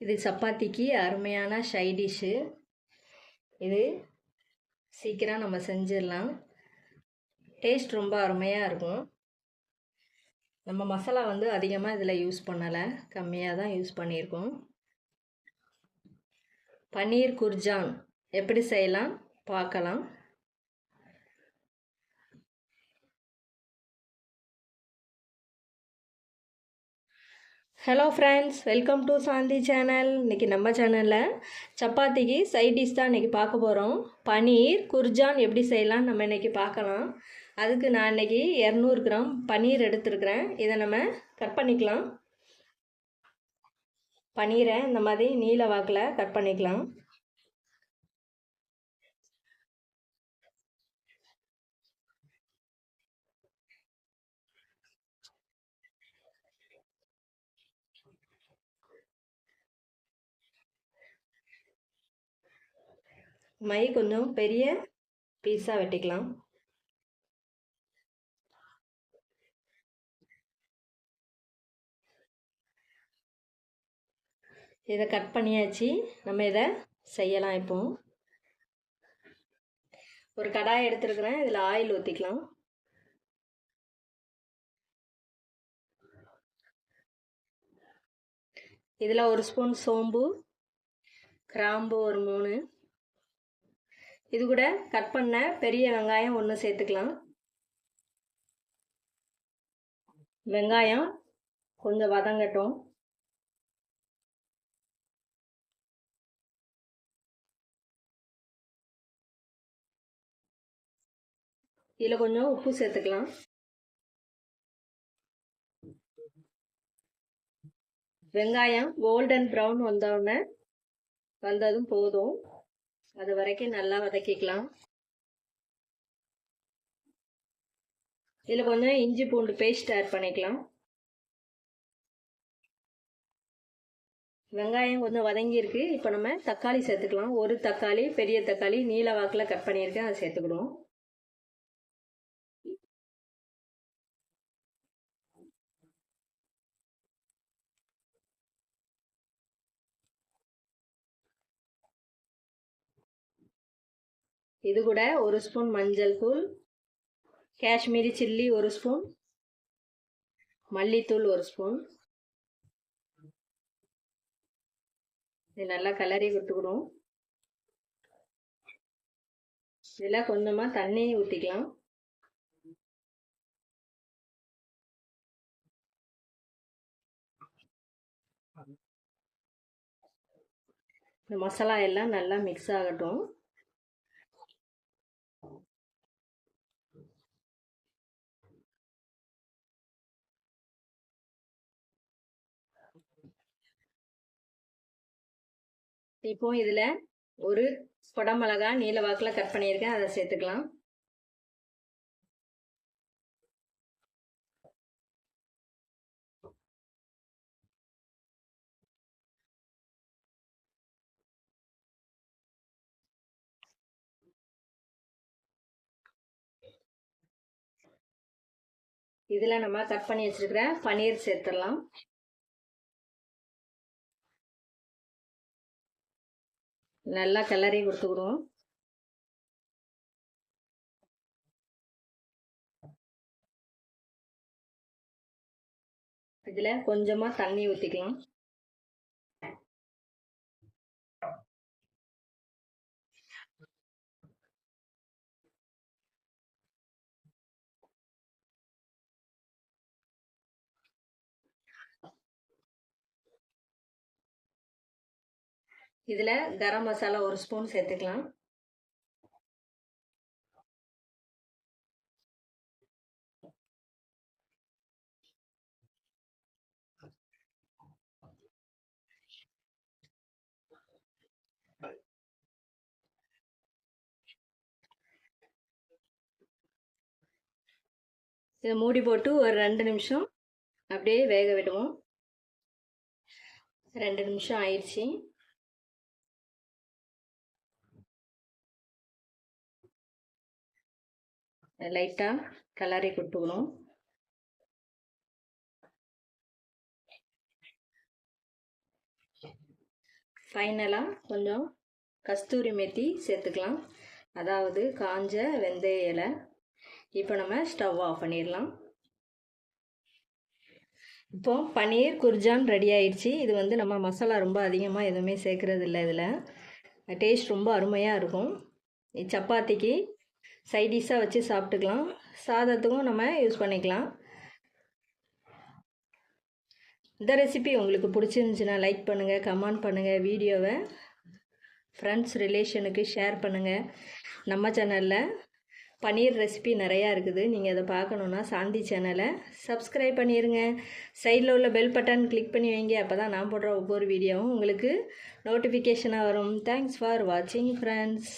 இது சப்பாத்திக்கு அருமையான சைட் டிஷ்ஷு. இது சீக்கிரம் நம்ம செஞ்சிடலாம். டேஸ்ட் ரொம்ப அருமையாக இருக்கும். நம்ம மசாலா அதிகமாக இதில் யூஸ் பண்ணலை, கம்மியாக தான் யூஸ் பண்ணியிருக்கோம். பன்னீர் குர்ஜான் எப்படி செய்யலாம் பார்க்கலாம். Hello friends, welcome to Shanthi channel. இன்றைக்கி நம்ம சேனலில் சப்பாத்திக்கு சைட் டிஷ் தான் இன்றைக்கி பார்க்க போகிறோம். பன்னீர் குர்ஜான் எப்படி செய்யலாம் நம்ம இன்றைக்கி பார்க்கலாம். அதுக்கு நான் இன்றைக்கி 200 கிராம் பன்னீர் எடுத்துருக்கிறேன். இதை நம்ம கட் பண்ணிக்கலாம். பன்னீரை இந்த மாதிரி நீல வாக்கில் கட் பண்ணிக்கலாம். மை கொஞ்சம் பெரிய பீஸாக வெட்டிக்கலாம். இதை கட் பண்ணியாச்சு. நம்ம இதை செய்யலாம். இப்போ ஒரு கடாய் எடுத்துருக்கிறேன். இதில் ஆயில் ஊற்றிக்கலாம். இதில் 1 ஸ்பூன் சோம்பு, கிராம்பு ஒரு 3, இது கூட கட் பண்ண பெரிய வெங்காயம் 1 சேர்த்துக்கலாம். வெங்காயம் கொஞ்சம் வதங்கட்டும். இதில் கொஞ்சம் உப்பு சேர்த்துக்கலாம். வெங்காயம் கோல்டன் ப்ரௌன் வந்ததும் போதும். அது வரைக்கும் நல்லா வதக்கிக்கலாம். இதில் கொஞ்சம் இஞ்சி பூண்டு பேஸ்ட் ஆட் பண்ணிக்கலாம். வெங்காயம் கொஞ்சம் வதங்கியிருக்கு. இப்போ நம்ம தக்காளி சேர்த்துக்கலாம். ஒரு தக்காளி, பெரிய தக்காளி நீல வாக்கில் கட் பண்ணியிருக்கேன், அதை சேர்த்துக்கணும். இது கூட 1 ஸ்பூன் மஞ்சள் தூள், காஷ்மீரி சில்லி 1 ஸ்பூன், மல்லித்தூள் 1 ஸ்பூன். இது நல்லா கலரி விட்டுக்கணும். இதில் கொஞ்சமாக தண்ணி ஊற்றிக்கலாம். இந்த மசாலா எல்லாம் நல்லா மிக்ஸ் ஆகட்டும். இப்போ இதில் ஒரு குடமிளகா நீல வாக்கில் கட் பண்ணியிருக்கேன், அதை சேர்த்துக்கலாம். இதில் நம்ம கட் பண்ணி வச்சிருக்கிற பன்னீர் சேர்த்துடலாம். நல்லா கிளறி கொடுத்துக்கிடுவோம். இதில் கொஞ்சமாக தண்ணி ஊற்றிக்கலாம். இதில் கரம் மசாலா 1 ஸ்பூன் சேர்த்துக்கலாம். இதை மூடி போட்டு ஒரு 2 நிமிஷம் அப்படியே வேக விடுவோம். 2 நிமிஷம் ஆயிடுச்சு. லைட்டாக கலரி கொடுத்துக்கணும். ஃபைனலாக கொஞ்சம் கஸ்தூரி மெத்தி சேர்த்துக்கலாம், அதாவது காஞ்ச வெந்தய இலை. இப்போ நம்ம ஸ்டவ் ஆஃப் பண்ணிடலாம். இப்போ பன்னீர் குர்ஜான் ரெடி ஆயிடுச்சு. இது வந்து நம்ம மசாலா ரொம்ப அதிகமாக எதுவுமே சேர்க்குறது இல்லை. இதில் டேஸ்ட் ரொம்ப அருமையாக இருக்கும். சப்பாத்திக்கு சைடிஷாக வச்சு சாப்பிட்டுக்கலாம், சாதத்துக்கும் நம்ம யூஸ் பண்ணிக்கலாம். இந்த ரெசிபி உங்களுக்கு பிடிச்சிருந்துச்சுன்னா லைக் பண்ணுங்கள், கமெண்ட் பண்ணுங்கள், வீடியோவை ஃப்ரெண்ட்ஸ் ரிலேஷனுக்கு ஷேர் பண்ணுங்கள். நம்ம சேனலில் பன்னீர் ரெசிபி நிறையா இருக்குது. நீங்கள் அதை பார்க்கணுன்னா சாந்தி சேனலை சப்ஸ்கிரைப் பண்ணிடுங்க. சைடில் உள்ள பெல் பட்டன் கிளிக் பண்ணி வைங்க. அப்போ தான் நான் போடுற ஒவ்வொரு வீடியோவும் உங்களுக்கு நோட்டிஃபிகேஷனாக வரும். தேங்க்ஸ் ஃபார் வாட்சிங் ஃப்ரெண்ட்ஸ்.